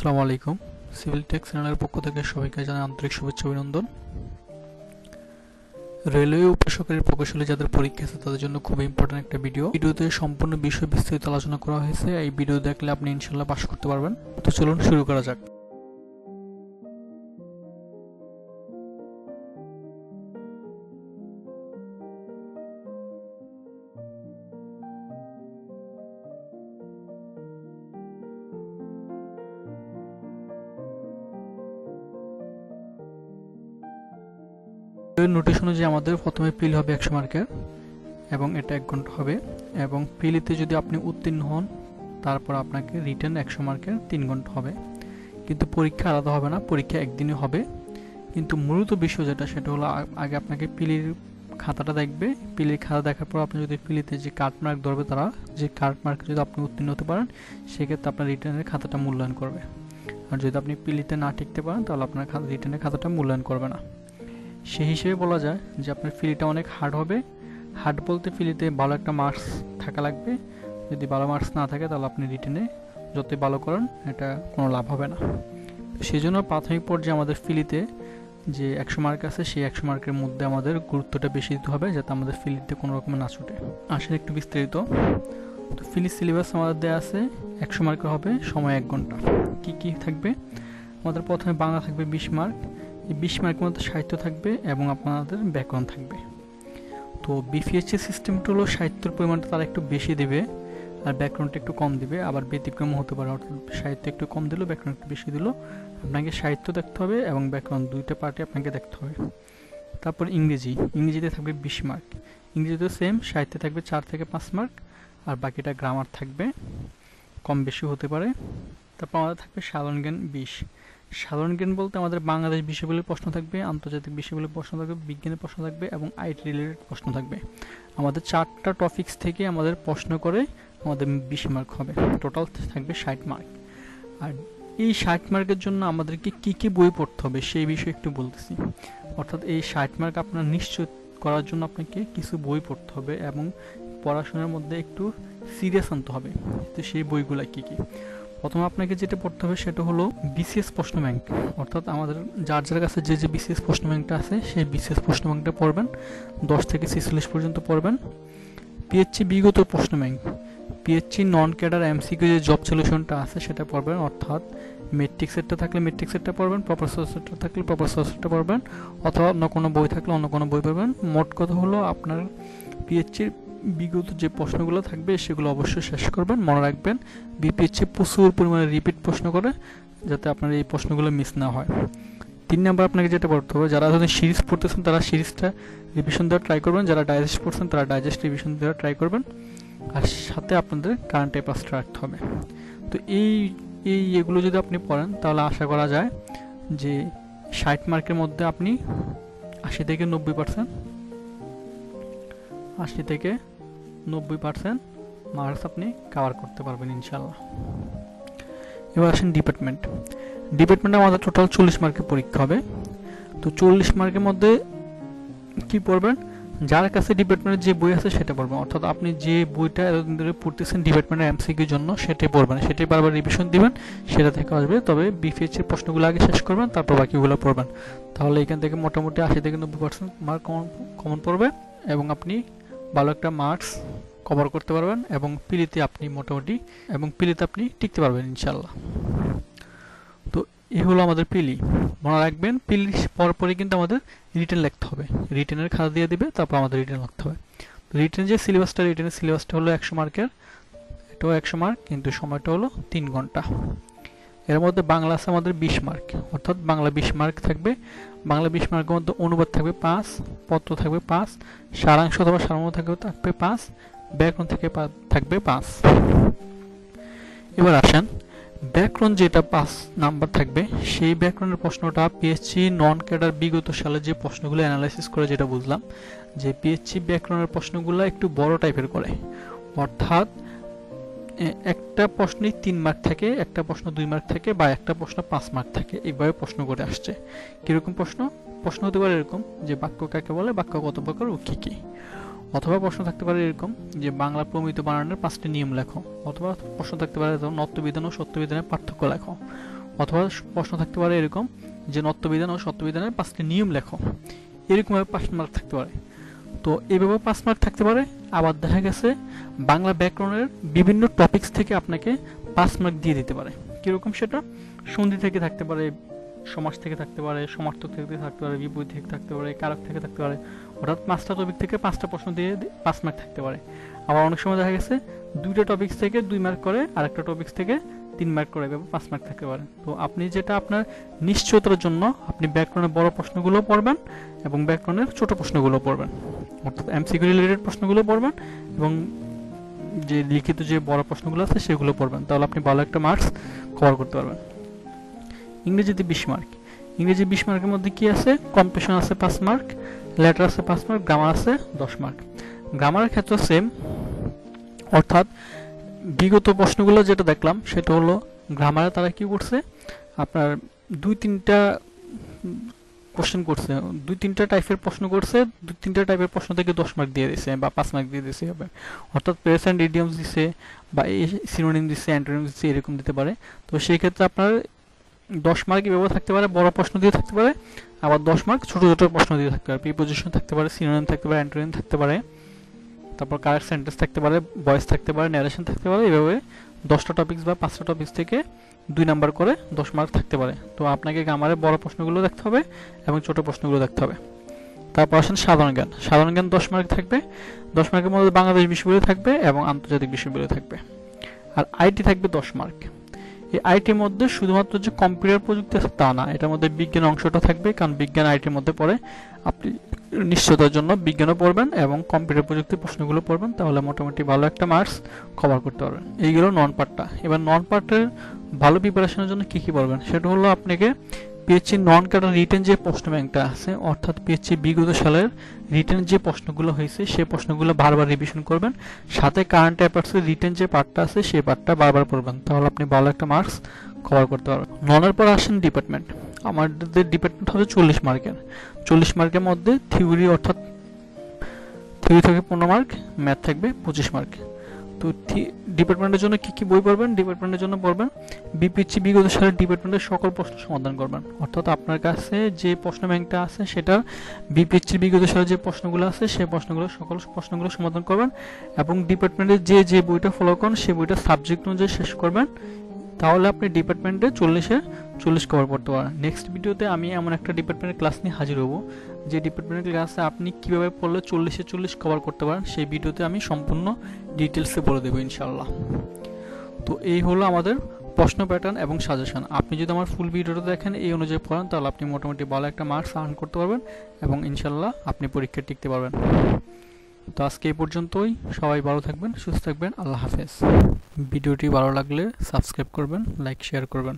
আসসালামু আলাইকুম। Civil take চ্যানেলের পক্ষ থেকে সবাইকে জানাই আন্তরিক শুভেচ্ছা অভিনন্দন। রেলওয়ে উপসহকারী প্রকৌশলী যাদের পরীক্ষা আছে তাদের জন্য খুব ইম্পর্টেন্ট একটা ভিডিওতে সম্পূর্ণ বিষয় বিস্তারিত আলোচনা করা হয়েছে। এই ভিডিও দেখলে আপনি ইনশাআল্লাহ পাস করতে পারবেন। তো চলুন শুরু করা যাক। নোটিশ অনুযায়ী আমাদের প্রথমে পিল হবে 100 মার্কের এবং এটা 1 ঘন্টা হবে, এবং পিলিতে যদি আপনি উত্তীর্ণ হন তারপর আপনাকে রিটেন 100 মার্কের 3 ঘন্টা হবে। কিন্তু পরীক্ষা আলাদা হবে না, পরীক্ষা একদিনই হবে। কিন্তু মূলত বিষয় যেটা সেটা হলো আগে আপনাকে পিলির খাতাটা দেখবে। পিলির খাতা দেখার পর আপনি যদি পিলিতে যে কার্ড মার্ক ধরবে তারা যে কার্ড মার্কে যদি আপনি উত্তীর্ণ হতে পারেন সেক্ষেত্রে আপনার রিটেনের খাতাটা মূল্যায়ন করবে। আর যদি আপনি পিলিতে না টিকতে পারেন তাহলে আপনার রিটেনের খাতাটা মূল্যায়ন করবে না। সেই হিসেবে বলা যায় যে আপনার ফিলিটা অনেক হার্ড হবে। হার্ড বলতে ফিলিতে ভালো একটা মার্কস থাকা লাগবে। যদি ভালো মার্কস না থাকে তাহলে আপনি রিটেনে যতই ভালো করেন এটা কোনো লাভ হবে না। সেই জন্য প্রাথমিক পর্যায়ে আমাদের ফিলিতে যে 100 মার্ক আছে সেই 100 মার্কের মধ্যে আমাদের গুরুত্বটা বেশি দিতে হবে যাতে আমাদের ফিলিতে কোনো রকমের না ছুটে। আসেন একটু বিস্তারিত। তো ফিলি সিলেবাস আমাদের দেওয়া আছে 100 মার্কের হবে, সময় 1 ঘন্টা। কি থাকবে আমাদের? প্রথমে বাংলা থাকবে 20 মার্ক। এই 20 মার্কের মধ্যে সাহিত্য থাকবে এবং আপনাদের ব্যাকরণ থাকবে। তো বিপিএসসি সিস্টেমটা হলো সাহিত্যের পরিমাণটা তারা একটু বেশি দেবে আর ব্যাকরণটা একটু কম দিবে, আবার ব্যতিক্রম হতে পারে, অর্থাৎ সাহিত্য একটু কম দিল ব্যাকরণ একটু বেশি দিল। আপনাকে সাহিত্য দেখতে হবে এবং ব্যাকরণ দুইটা পার্টে আপনাকে দেখতে হবে। তারপর ইংরেজিতে থাকবে 20 মার্ক। ইংরেজিতেও সেম, সাহিত্যে থাকবে 4 থেকে 5 মার্ক আর বাকিটা গ্রামার থাকবে, কম বেশি হতে পারে। তারপর আমাদের থাকবে সাধারণ জ্ঞান 20। সাধারণ জ্ঞান বলতে আমাদের বাংলাদেশ বিষয়গুলির প্রশ্ন থাকবে, আন্তর্জাতিক বিষয়গুলির প্রশ্ন থাকবে, বিজ্ঞানের প্রশ্ন থাকবে এবং আইটি রিলেটেড প্রশ্ন থাকবে। আমাদের 4টা টপিকস থেকে আমাদের প্রশ্ন করে আমাদের 20 মার্ক হবে, টোটাল থাকবে 60 মার্ক। আর এই 60 মার্কের জন্য আমাদেরকে কি বই পড়তে হবে সেই বিষয়ে একটু বলতেছি। অর্থাৎ এই 60 মার্ক আপনার নিশ্চিত করার জন্য আপনাকে কিছু বই পড়তে হবে এবং পড়াশোনার মধ্যে একটু সিরিয়াস আনতে হবে। তো সেই বইগুলো কি? প্রথমে আপনাকে যেটা পড়তে হবে সেটা হলো বিসিএস প্রশ্ন ব্যাংক। অর্থাৎ আমাদের যার কাছে যে বিসিএস প্রশ্ন ব্যাংকটা আছে সেই বিসিএস প্রশ্ন ব্যাংকটা পড়বেন, 10 থেকে 46 পর্যন্ত পড়বেন। পিএইচসি বিগত প্রশ্ন bank, PHC non cadre MCQ যে জব সলিউশনটা আছে সেটা পড়বেন। অর্থাৎ মেট্রিক সেটটা থাকলে মেট্রিক সেটটা পড়বেন, প্রপার সেটটা থাকলে প্রপার সেটটা পড়বেন, অথবা অন্য কোনো বই থাকলে অন্য কোনো বই পড়বেন। মোট কথা হলো আপনার পিএইচসির বিগত যে প্রশ্নগুলো থাকবে সেগুলো অবশ্যই শেষ করবেন। মনে রাখবেন বিপিএসসি প্রচুর পরিমাণে রিপিট প্রশ্ন করে, যাতে আপনার এই প্রশ্নগুলো মিস না হয়। 3 নাম্বার আপনাকে যেটা পড়তে হবে, যারা যদি সিরিজ পড়তেছেন তারা সিরিজটা রিভিশন দেওয়ার ট্রাই করবেন, যারা ডাইজেস্ট পড়ছেন তারা ডাইজেস্ট রিভিশন দেওয়ার ট্রাই করবেন। আর সাথে আপনাদের কারেন্ট অ্যাফেয়ার্সটা রাখতে হবে। তো এগুলো যদি আপনি পড়েন তাহলে আশা করা যায় যে 60 মার্কের মধ্যে আপনি 80 থেকে 90% মার্কস আপনি কভার করতে পারবেন ইনশাল্লাহ। এবার আসেন ডিপার্টমেন্টে আমাদের টোটাল 40 মার্কের পরীক্ষা হবে। তো 40 মার্কের মধ্যে কি পড়বেন? যার কাছে ডিপার্টমেন্টের যে বই আছে সেটা পড়বেন। অর্থাৎ আপনি যে বইটা এতদিন ধরে পড়তেছেন ডিপার্টমেন্টের এমসিকিউর জন্য সেটাই পড়বেন, সেটাই বারবার রিভিশন দিবেন, সেটা থেকে আসবে। তবে বিপিএসসির প্রশ্নগুলো আগে শেষ করবেন, তারপর বাকিগুলো পড়বেন। তাহলে এখান থেকে মোটামুটি 80 থেকে 90% মার্ক কমন পড়বে এবং আপনি ভালো একটা মার্কস কভার করতে পারবেন এবং পিলিতে আপনি টিকতে পারবেন ইনশাল্লাহ। তো এই হলো আমাদের পিলি। মনে রাখবেন পিলি পরপরই কিন্তু আমাদের রিটেন লিখতে হবে, রিটেনের খাতা দিয়ে দিবে, তারপর আমাদের রিটেন লিখতে হবে। রিটেনের সিলেবাসটা হলো 100 মার্কের, এটাও 100 মার্ক, কিন্তু সময়টা হলো 3 ঘন্টা। এর মধ্যে বাংলা আছে আমাদের 20 মার্ক, অর্থাৎ বাংলা 20 মার্ক থাকবে। বাংলা 20 মার্কের মধ্যে অনুবাদ থাকবে 5, পত্র থাকবে 5, সারাংশ অথবা সারমর্ম থাকবে 5, ব্যাকরণ থেকে থাকবে 5। এবার আসেন ব্যাকরণ, যেটা 5 নাম্বার থাকবে সেই ব্যাকরণের প্রশ্নটা পিএইচসি নন ক্যাডার বিগত সালে যে প্রশ্নগুলো অ্যানালাইসিস করে যেটা বুঝলাম যে পিএইচসি ব্যাকরণের প্রশ্নগুলো একটু বড় টাইপের করে। অর্থাৎ একটা প্রশ্নে 3 মার্ক থাকে, একটা প্রশ্ন 2 মার্ক থাকে, বা একটা প্রশ্ন 5 মার্ক থাকে, এইভাবে প্রশ্ন করে আসছে। কিরকম প্রশ্ন হতে পারে এরকম যে বাক্য কাকে বলে, বাক্য কত প্রকার ও কি কি। অথবা প্রশ্ন থাকতে পারে এরকম যে বাংলা প্রমিত বানানের 5টি নিয়ম লেখো। অথবা প্রশ্ন থাকতে পারে নত্যবিধান ও সত্যবিধানের পার্থক্য লেখো। অথবা প্রশ্ন থাকতে পারে এরকম যে নত্যবিধান ও সত্যবিধানের 5টি নিয়ম লেখো, এরকমভাবে 5 মার্ক থাকতে পারে। তো এইভাবে 5 মার্ক থাকতে পারে। আবার দেখা গেছে বাংলা ব্যাকরণের বিভিন্ন টপিকস থেকে আপনাকে 5 মার্ক দিয়ে দিতে পারে। কীরকম সেটা? সন্ধি থেকে থাকতে পারে, সমাস থেকে থাকতে পারে, সমার্থক থেকে থাকতে পারে, বিপরীত থেকে থাকতে পারে, কারক থেকে থাকতে পারে, অর্থাৎ 5টা টপিক থেকে 5টা প্রশ্ন দিয়ে 5 মার্ক থাকতে পারে। আবার অনেক সময় দেখা গেছে 2টা টপিকস থেকে 2 মার্ক করে, আরেকটা টপিকস থেকে 3 মার্ক করে, এভাবে 5 মার্ক থাকতে পারে। তো আপনি যেটা আপনার নিশ্চয়তার জন্য আপনি ব্যাকরণের বড় প্রশ্নগুলো পড়বেন এবং ব্যাকরণের ছোট প্রশ্নগুলো পড়বেন, অর্থাৎ এমসিকিউ রিলেটেড প্রশ্নগুলো পড়বেন এবং যে লিখিত যে বড় প্রশ্নগুলো আছে সেগুলো পড়বেন, তাহলে আপনি ভালো একটা মার্কস কভার করতে পারবেন। ইংরেজিতে 20 মার্ক। ইংরেজি 20 মার্কের মধ্যে কি আছে? কম্প্রেশন আছে 5 মার্ক, লেটার আছে 5 মার্ক, গ্রামার আছে 10 মার্ক। গ্রামারের ক্ষেত্রে সেম, অর্থাৎ বিগত প্রশ্নগুলো যেটা দেখলাম সেটা হলো গ্রামারে তারা কি করছে, আপনার 2-3টা কোশ্চেন করছে, 2-3টা টাইপের প্রশ্ন করছে, 2-3টা টাইপের প্রশ্ন থেকে 10 মার্ক দিয়ে দিয়েছে বা 5 মার্ক দিয়ে দিয়েছে হবে, অর্থাৎ প্রেজেন্ট ইডিয়মস দিছে বা সিনোনিম দিছে, অ্যান্টোনিম দিছে, এরকম দিতে পারে। তো সেই ক্ষেত্রে আপনার 10 মার্ক এভাবে থাকতে পারে, বড় প্রশ্ন দিয়ে থাকতে পারে, আবার 10 মার্ক ছোট ছোট প্রশ্ন দিয়ে থাকতে পারে। প্রিপোজিশন থাকতে পারে, সিনোনিম থাকতে পারে, অ্যান্টোনিম থাকতে পারে, তারপর কারেক্ট সেন্টেন্স থাকতে পারে, ভয়েস থাকতে পারে, ন্যারেশন থাকতে পারে। এভাবে 10টা টপিকস বা 5টা টপিকস থেকে 2 নাম্বার করে 10 মার্ক থাকতে পারে। তো আপনাকে গ্রামারের বড় প্রশ্নগুলো দেখতে হবে এবং ছোট প্রশ্নগুলো দেখতে হবে। তারপর আসেন সাধারণ জ্ঞান। সাধারণ জ্ঞান 10 মার্ক থাকবে। 10 মার্কের মধ্যে বাংলাদেশ বিশ্ববিদ্যালয় থাকবে এবং আন্তর্জাতিক বিশ্ববিদ্যালয় থাকবে। আর আইটি থাকবে 10 মার্ক। এই আইটির মধ্যে শুধুমাত্র যে কম্পিউটার প্রযুক্তি আছে তা না, এটার মধ্যে বিজ্ঞান অংশটা থাকবে, কারণ বিজ্ঞান আইটির মধ্যে পড়ে। আপনি নিশ্চয়তার জন্য বিজ্ঞানও পড়বেন এবং কম্পিউটার প্রযুক্তির প্রশ্নগুলো পড়বেন, তাহলে মোটামুটি ভালো একটা মার্কস কভার করতে পারবেন। এইগুলো নন পার্টটা। এবার নন পার্টের ভালো প্রিপারেশনের জন্য কী কী পড়বেন সেটা হলো আপনাকে পিএইচসি নন ক্যাডার রিটেন যে প্রশ্ন ব্যাংকটা আছে, অর্থাৎ পিএইচসি বিগত সালের রিটেন যে প্রশ্নগুলো হয়েছে সেই প্রশ্নগুলো বারবার রিভিশন করবেন, সাথে কারেন্ট অ্যাফেয়ার্সের রিটেন যে পার্টটা আছে সেই পার্টটা বারবার পড়বেন, তাহলে আপনি ভালো একটা মার্কস কভার করতে পারবেন। ননের পর আসেন ডিপার্টমেন্ট। আমাদের ডিপার্টমেন্ট হবে 40 মার্কের। 40 মার্কের মধ্যে থিওরি, অর্থাৎ থিওরি থাকবে 15 মার্ক, ম্যাথ থাকবে 25 মার্ক। তো ডিপার্টমেন্টের জন্য কি কি বই পড়বেন? ডিপার্টমেন্টের জন্য পড়বেন বিপিএইচসি বিগত সালের ডিপার্টমেন্টের সকল প্রশ্ন সমাধান করবেন, অর্থাৎ আপনার কাছে যে প্রশ্ন ব্যাংকটা আছে সেটা বিপিএইচসি বিগত সালের যে প্রশ্নগুলো আছে সেই প্রশ্নগুলো, সকল প্রশ্নগুলো সমাধান করবেন এবং ডিপার্টমেন্টের যে বইটা ফলো করেন সেই বইটা সাবজেক্ট অনুযায়ী শেষ করবেন, তাহলে আপনি ডিপার্টমেন্টে 40 কভার করতে পারেন। নেক্সট ভিডিওতে আমি এমন একটা ডিপার্টমেন্টের ক্লাস নিয়ে হাজির হব যে ডিপার্টমেন্টের ক্লাসে আপনি কীভাবে পড়লে 40 কভার করতে পারেন সেই ভিডিওতে আমি সম্পূর্ণ ডিটেলসে বলে দেবো ইনশাল্লাহ। তো এই হলো আমাদের প্রশ্ন প্যাটার্ন এবং সাজেশন। আপনি যদি আমার ফুল ভিডিওটা দেখেন, এই অনুযায়ী পড়েন, তাহলে আপনি মোটামুটি ভালো একটা মার্কস আর্ন করতে পারবেন এবং ইনশাল্লাহ আপনি পরীক্ষায় টিকতে পারবেন। তো আজকে এই পর্যন্তই। সবাই ভালো থাকবেন, সুস্থ থাকবেন। আল্লাহ হাফেজ। ভিডিওটি ভালো লাগলে সাবস্ক্রাইব করবেন, লাইক শেয়ার করবেন।